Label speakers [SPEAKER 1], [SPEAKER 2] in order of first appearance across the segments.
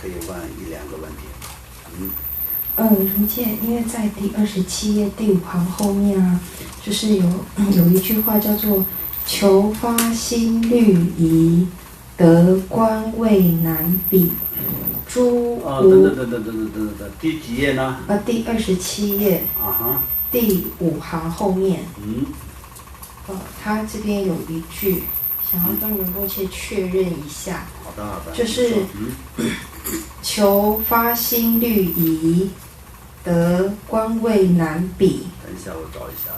[SPEAKER 1] 可以问一两个问题。
[SPEAKER 2] 如见，因为在第27页第5行后面啊，就是有一句话叫做“求发心虑疑，得官位难比，诸无”。
[SPEAKER 1] 等，第几页呢？
[SPEAKER 2] 第27页。第5行后面。他这边有一句，想要跟仁波切确认一下。
[SPEAKER 1] 好的。
[SPEAKER 2] 就是求发心虑疑，得官位难比。
[SPEAKER 1] 等一下，我找一下。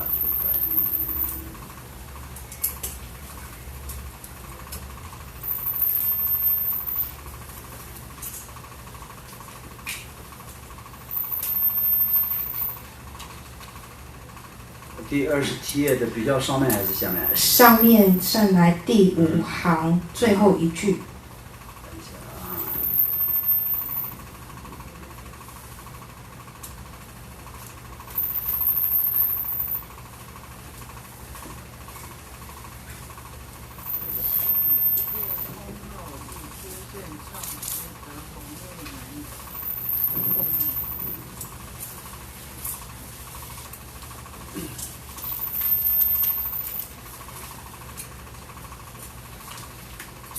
[SPEAKER 1] 第27页的比较上面还是下面？
[SPEAKER 2] 上面上来第5行最后一句。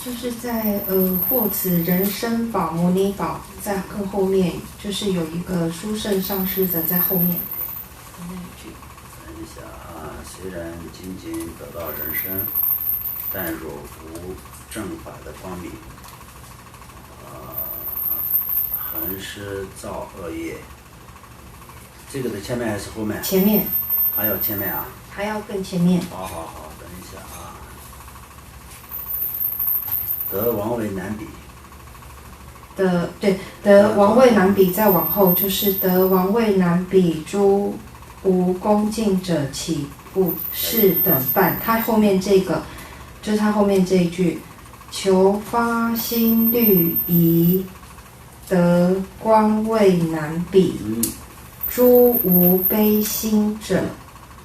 [SPEAKER 2] 就是在或此人身宝、摩尼宝在更后面，就是有一个殊胜上师的在后面那一句。
[SPEAKER 1] 等一下啊，虽然仅仅得到人身，但若无正法的光明，恒施造恶业。这个的前面还是后面？
[SPEAKER 2] 前面。
[SPEAKER 1] 还有前面啊？
[SPEAKER 2] 还要更前面。
[SPEAKER 1] 好，等一下啊。得王位难比。
[SPEAKER 2] 得王位难比，再往后就是得王位难比，诸无恭敬者岂不是等办？他后面这个就是他后面这一句，求发心虑疑，得官位难比，诸无悲心者，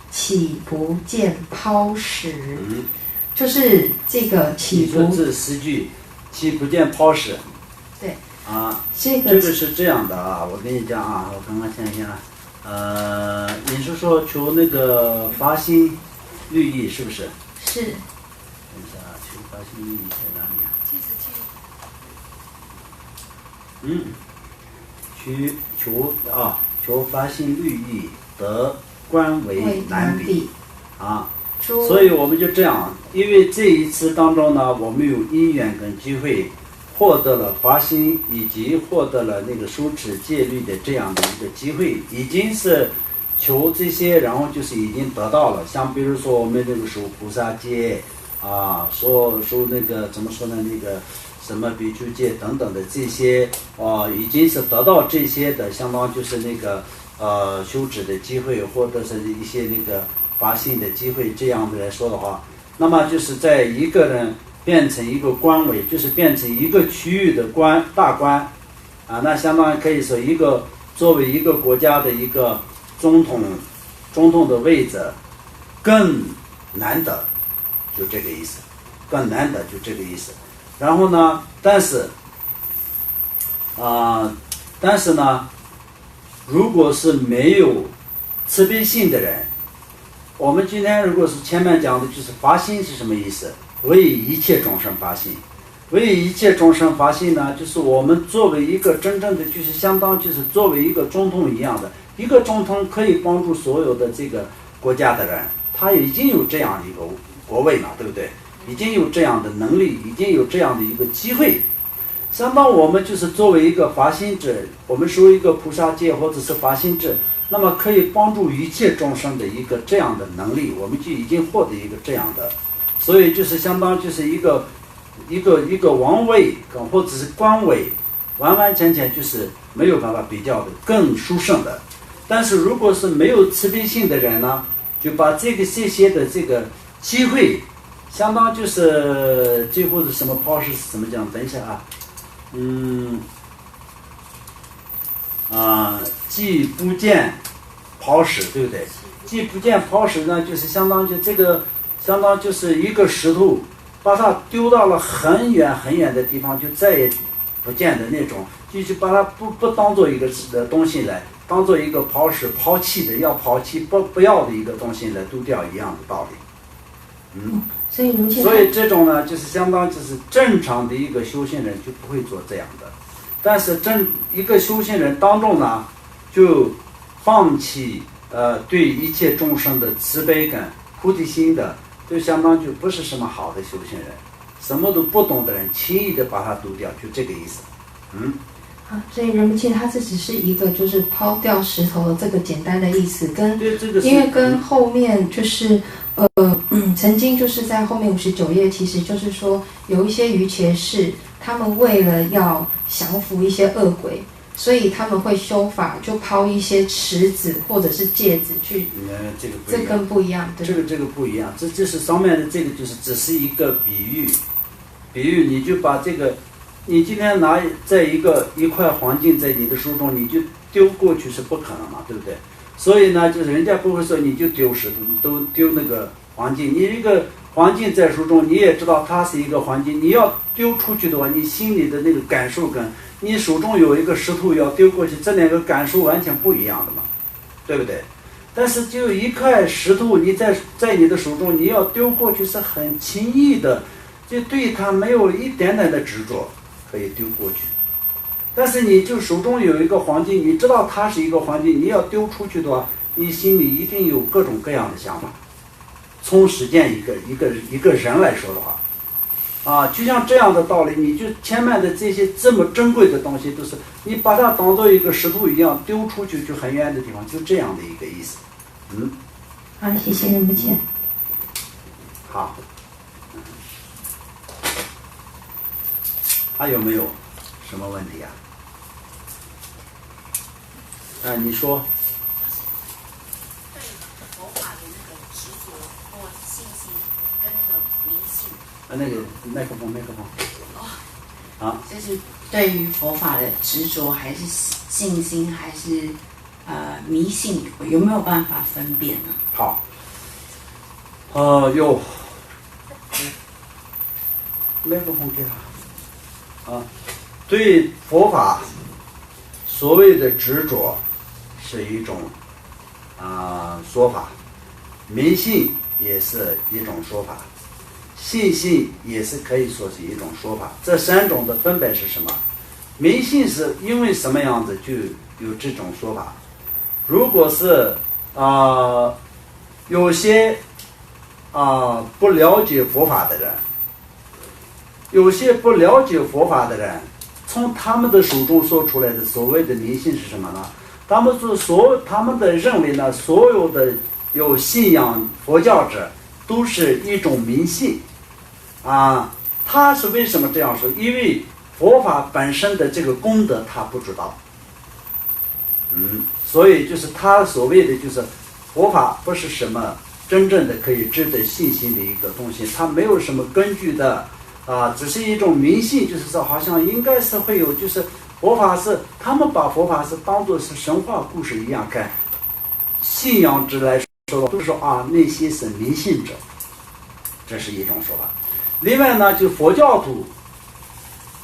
[SPEAKER 2] 岂不见抛石？就是这个岂不？
[SPEAKER 1] 你说这10句，岂不见抛石？
[SPEAKER 2] 对。
[SPEAKER 1] 这个是这样的啊，我跟你讲啊，我刚刚想一下，你是说求那个发心律意是不是？
[SPEAKER 2] 是。等
[SPEAKER 1] 一下，求发心律意在哪里啊？77。求发心律意，得官为难比。所以我们就这样，因为这一次当中呢，我们有因缘跟机会，获得了发心，以及获得了那个受持戒律的这样的一个机会，已经是求这些，然后就是已经得到了。像比如说我们那个守菩萨戒收那个怎么说呢，那个什么比丘戒等等的这些已经是得到这些的，相当就是那个修持的机会，或者是一些那个发心的机会，这样的来说的话，那么就是在一个人变成一个官委，就是变成一个区域的大官那相当于可以说作为一个国家的一个总统的位置更难得，就这个意思，更难得就这个意思。然后呢，但是呢，如果是没有慈悲心的人，我们今天如果是前面讲的就是发心是什么意思？为一切众生发心。为一切众生发心呢，就是我们作为一个真正的就是相当就是作为一个总统一样的，一个总统可以帮助所有的这个国家的人，他已经有这样的一个国位了，对不对？已经有这样的能力，已经有这样的一个机会。相当我们就是作为一个发心者，我们说一个菩萨戒或者是发心者，那么可以帮助一切众生的一个这样的能力，我们就已经获得一个这样的，所以就是相当就是一个王位或者是官位，完完全全就是没有办法比较的更殊胜的。但是如果是没有慈悲心的人呢，就把这些的这个机会，相当就是最后的什么抛石怎么讲？等一下既不见抛石，对不对？既不见抛石呢，就是相当就是一个石头，把它丢到了很远很远的地方，就再也不见的那种，就是把它不当做一个东西来，当做一个抛弃的要抛弃不要的一个东西来丢掉一样的道理。
[SPEAKER 2] 所
[SPEAKER 1] 以这种呢，就是相当就是正常的一个修行人就不会做这样的。但是一个修行人当中呢，就放弃对一切众生的慈悲感、菩提心的，就相当就不是什么好的修行人。什么都不懂的人，轻易的把它丢掉，就这个意思。
[SPEAKER 2] 所以仁波切他这只是一个就是抛掉石头的这个简单的意思，因为跟后面就是曾经就是在后面59页，其实就是说有一些瑜伽士，他们为了要降服一些恶鬼，所以他们会修法，就抛一些池子或者是戒指去。这跟不一样，对。
[SPEAKER 1] 这个不一样，这是上面的这个就是只是一个比喻，你就把这个。你今天拿在一块黄金在你的手中，你就丢过去是不可能嘛，对不对？所以呢，就是人家不会说你就丢石头，都丢那个黄金。你一个黄金在手中，你也知道它是一个黄金。你要丢出去的话，你心里的那个感受跟你手中有一个石头要丢过去，这两个感受完全不一样的嘛，对不对？但是就一块石头，你在你的手中，你要丢过去是很轻易的，就对它没有一点点的执着。可以丢过去，但是你就手中有一个黄金，你知道它是一个黄金，你要丢出去的话，你心里一定有各种各样的想法。从实践一个人来说的话，就像这样的道理，你就前面的这些这么珍贵的东西，都是你把它当做一个石头一样丢出去，就很远的地方，就这样的一个意思。
[SPEAKER 2] 好，谢谢仁波切。
[SPEAKER 1] 好。还有没有什么问题啊？你说。
[SPEAKER 3] 对佛法的那个执着或信心跟那个迷信。
[SPEAKER 1] 那个麦克风。
[SPEAKER 3] 就是对于佛法的执着还是信心还是迷信，有没有办法分辨呢？
[SPEAKER 1] 好。有。麦克风给他。对佛法所谓的执着是一种说法，迷信也是一种说法，信心也是可以说是一种说法。这三种的分别是什么？迷信是因为什么样子就有这种说法。如果是有些不了解佛法的人，从他们的手中说出来的所谓的迷信是什么呢？他们的认为呢，所有的有信仰佛教者都是一种迷信他是为什么这样说？因为佛法本身的这个功德他不知道，所以就是他所谓的就是佛法不是什么真正的可以值得信心的一个东西，它没有什么根据的。只是一种迷信，就是说好像应该是会有，就是佛法是他们把佛法是当作是神话故事一样看，信仰之来说都说那些是迷信者，这是一种说法。另外呢，就佛教徒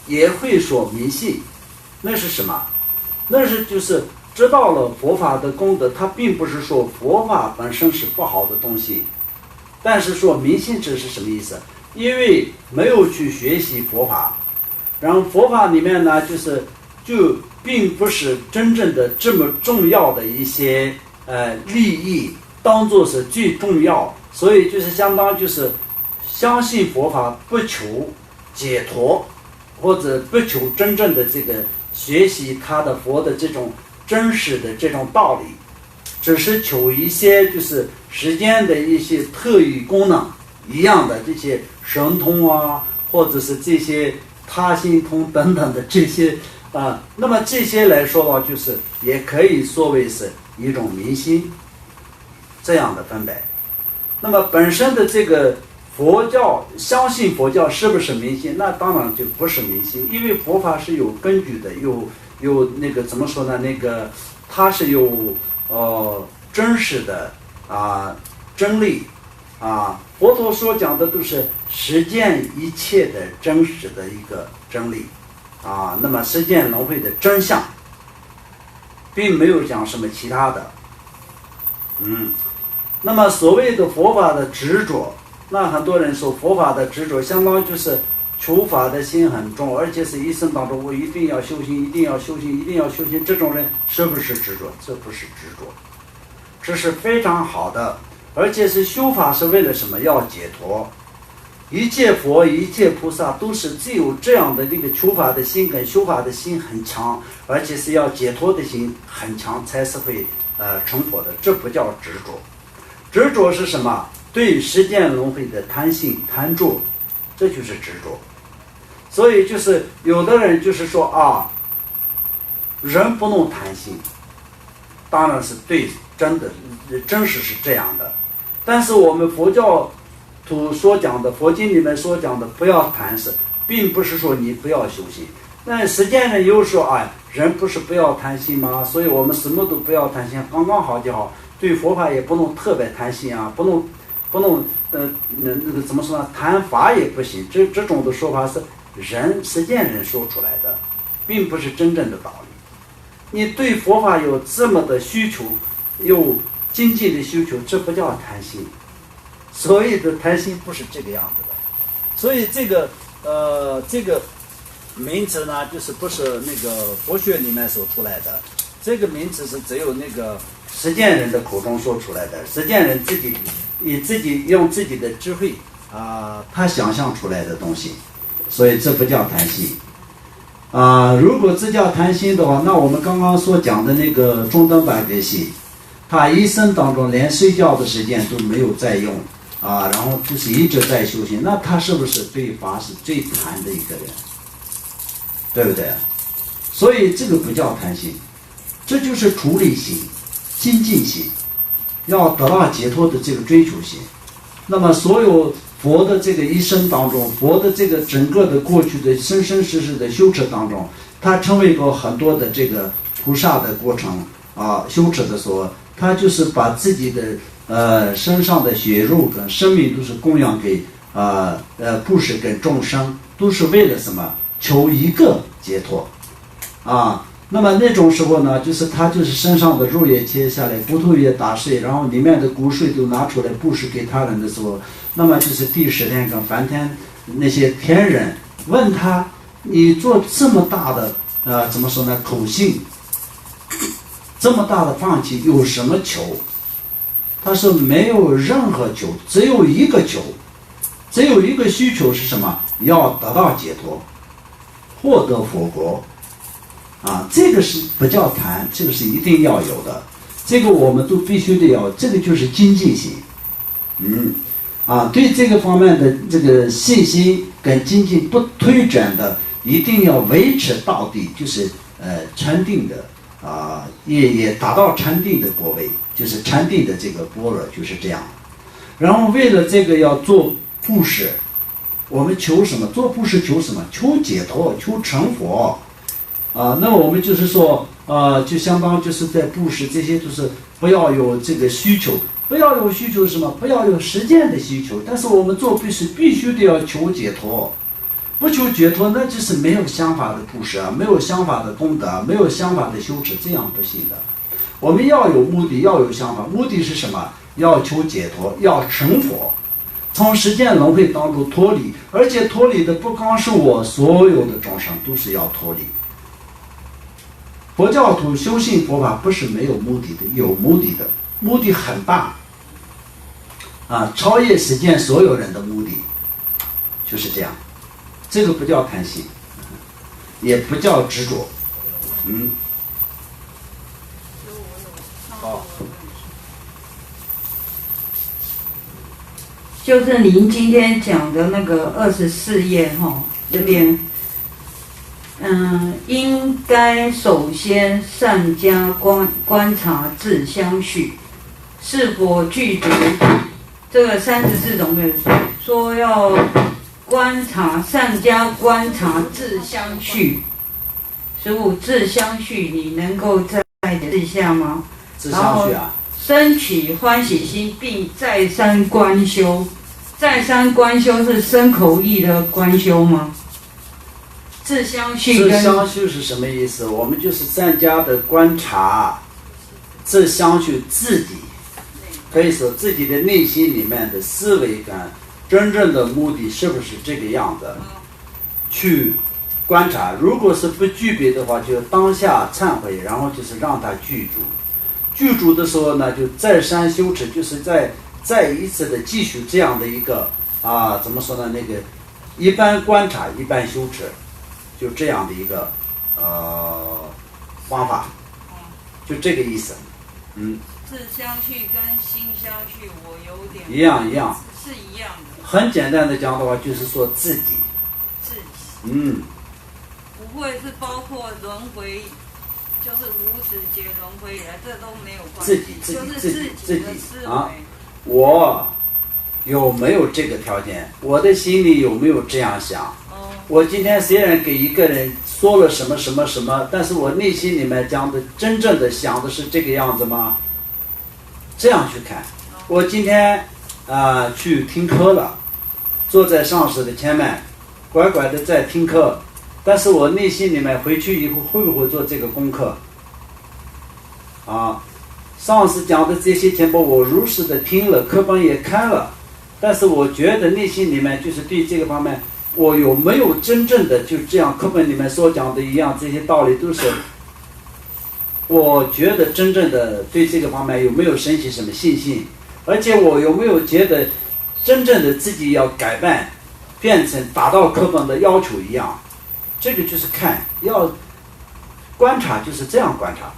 [SPEAKER 1] 也会说迷信，那是什么？那是就是知道了佛法的功德，它并不是说佛法本身是不好的东西，但是说迷信者是什么意思？因为没有去学习佛法，然后佛法里面呢，就并不是真正的这么重要的一些利益当做是最重要，所以就是相当就是相信佛法不求解脱，或者不求真正的这个学习他的佛的这种真实的这种道理，只是求一些就是时间的一些特异功能一样的这些神通或者是这些他心通等等的这些那么这些来说的话，就是也可以说为是一种迷信这样的分别。那么本身的这个佛教，相信佛教是不是迷信？那当然就不是迷信，因为佛法是有根据的，有那个怎么说呢？那个它是有真实的真理佛陀所讲的都是实践一切的真实的一个真理那么世间轮回的真相，并没有讲什么其他的。那么所谓的佛法的执着，那很多人说佛法的执着相当于就是求法的心很重，而且是一生当中我一定要修行，一定要修行，一定要修行，这种人是不是执着？这不是执着，这是非常好的，而且是修法是为了什么？要解脱。一切佛一切菩萨都是只有这样的那个求法的心跟修法的心很强，而且是要解脱的心很强，才是会成佛的。这不叫执着。执着是什么？对时间轮回的贪心贪着，这就是执着。所以就是有的人就是说人不能贪心，当然是对，真实是这样的。但是我们佛教徒所讲的，佛经里面所讲的不要贪食，并不是说你不要修行。那实践人又说人不是不要贪心吗？所以我们什么都不要贪心，刚刚好就好。对佛法也不能特别贪心不能那个怎么说呢？贪法也不行。这种的说法是实践人说出来的，并不是真正的道理。你对佛法有这么的需求，有精进的需求，这不叫贪心。所谓的贪心不是这个样子的。所以这个名词呢，就是不是那个佛学里面所出来的，这个名词是只有那个实践人的口中说出来的，实践人自己用自己的智慧他想象出来的东西，所以这不叫贪心。如果这叫贪心的话，那我们刚刚所讲的那个中等般格系，他一生当中连睡觉的时间都没有在用然后就是一直在修行，那他是不是对法是最贪的一个人？对不对？所以这个不叫贪心，这就是处理心、精进心，要得到解脱的这个追求心。那么所有佛的这个一生当中，佛的这个整个的过去的生生世世的修持当中，他成为过很多的这个菩萨的过程修持的时候，他就是把自己的身上的血肉跟生命都是供养给布施跟众生，都是为了什么？求一个解脱那么那种时候呢，就是他就是身上的肉也切下来，骨头也打碎，然后里面的骨髓都拿出来布施给他人的时候，那么就是第十天跟梵天那些天人问他，你做这么大的怎么说呢，口信，这么大的放弃有什么求？他说没有任何求，只有一个求，只有一个需求是什么？要得到解脱，获得佛国这个是不叫谈，这个是一定要有的，这个我们都必须得要，这个就是精进心。对这个方面的这个信心跟精进不推展的，一定要维持到底，就是禅定的也达到禅定的果位，就是禅定的这个般若就是这样。然后为了这个要做布施，我们求什么？做布施求什么？求解脱，求成佛那我们就是说就相当就是在布施，这些就是不要有这个需求，不要有需求什么？不要有实践的需求。但是我们做布施必须得要求解脱，不求解脱那就是没有想法的布施没有想法的功德，没有想法的修持，这样不行的。我们要有目的，要有想法，目的是什么？要求解脱，要成佛，从时间轮回当中脱离，而且脱离的不光是我，所有的众生都是要脱离。佛教徒修行佛法不是没有目的的，有目的的，目的很大超越世间所有人的目的，就是这样。这个不叫贪心，也不叫执着。
[SPEAKER 4] 就是您今天讲的那个24页这边，应该首先善加观察自相续，是否具足这个34种的说要观察，善加观察自相续。师父，自相续你能够再解释一下吗？
[SPEAKER 1] 自相续
[SPEAKER 4] 升起欢喜心，并再三观修。再三观修是身口意的观修吗？自相续
[SPEAKER 1] 自
[SPEAKER 4] 跟
[SPEAKER 1] 相续是什么意思？我们就是善加的观察，自相续自己，可以说自己的内心里面的思维感，真正的目的是不是这个样子？去观察，如果是不具备的话，就当下忏悔，然后就是让它具足。具足的时候呢，就再三修持，就是再一次的继续这样的一个怎么说呢？那个一般观察，一般修持，就这样的一个方法，就这个意思。
[SPEAKER 4] 自相续跟心相续，我有点
[SPEAKER 1] 一样，
[SPEAKER 4] 是一样的。
[SPEAKER 1] 很简单的讲的话，就是说自己。
[SPEAKER 4] 自己不会是包括轮回，就是无始劫轮回以来，这都没有关系。就是自己的思维。
[SPEAKER 1] 我有没有这个条件？我的心里有没有这样想？我今天虽然给一个人说了什么什么什么，但是我内心里面讲的真正的想的是这个样子吗？这样去看。我今天去听课了，坐在上师的前面，乖乖的在听课，但是我内心里面回去以后会不会做这个功课？上师讲的这些前报我如实的听了，课本也看了，但是我觉得内心里面就是对这个方面，我有没有真正的就这样课本里面所讲的一样，这些道理都是我觉得真正的对这个方面有没有升起什么信心，而且我有没有觉得真正的自己要改变，变成达到课本的要求一样。这个就是看，要观察，就是这样观察。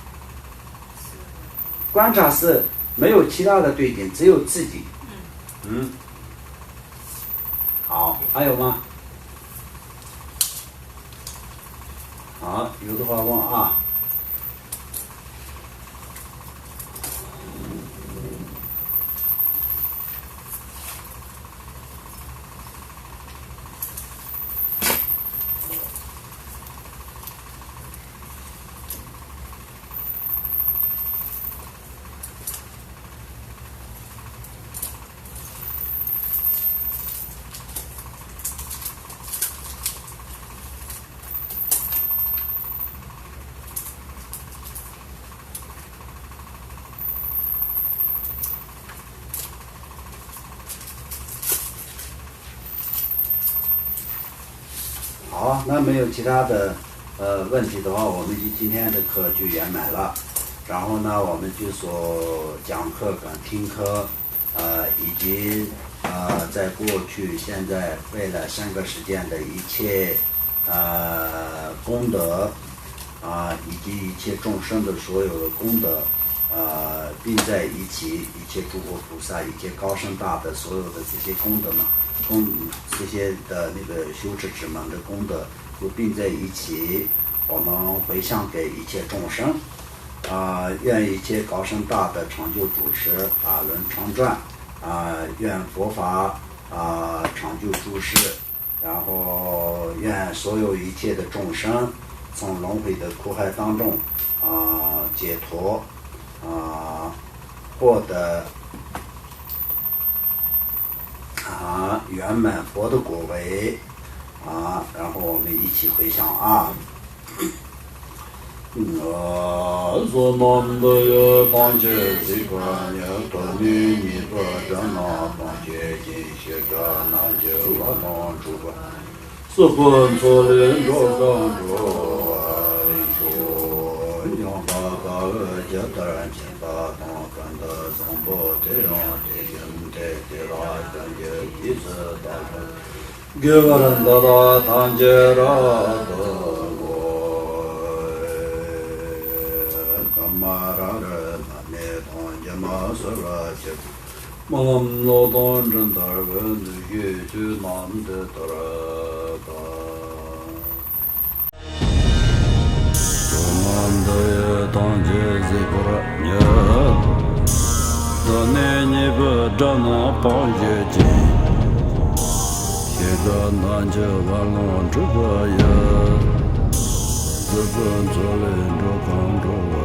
[SPEAKER 1] 观察是没有其他的对境，只有自己。好，还有吗？好，有的话问啊。好，那没有其他的问题的话，我们今天的课就圆满了。然后呢，我们就说讲课跟听课，以及在过去、现在、未来3个时间的一切功德以及一切众生的所有的功德，并在一起，一切诸佛菩萨、一切高僧大德所有的这些功德嘛。这些的那个修持之门的功德都并在一起，我们回向给一切众生，愿一切高僧大德成就主持，法轮常转，愿佛法成就诸事，然后愿所有一切的众生从轮回的苦海当中解脱，获得圆满佛的果位然后我们一起回向说南无有邦杰最关键多尼尼波占那邦杰金学个南就拉南主吧是本错人着刚着说娘巴嘎杰德然前巴当干的上波这样这拉感觉一直大概给我人的堂姐拉的我干嘛让人那堂姐嘛说了就梦老当真的问女就难的得了吧我的堂姐这个人多年你不找那帮姐姐，现在那就完了这个呀，日本做人这帮着我。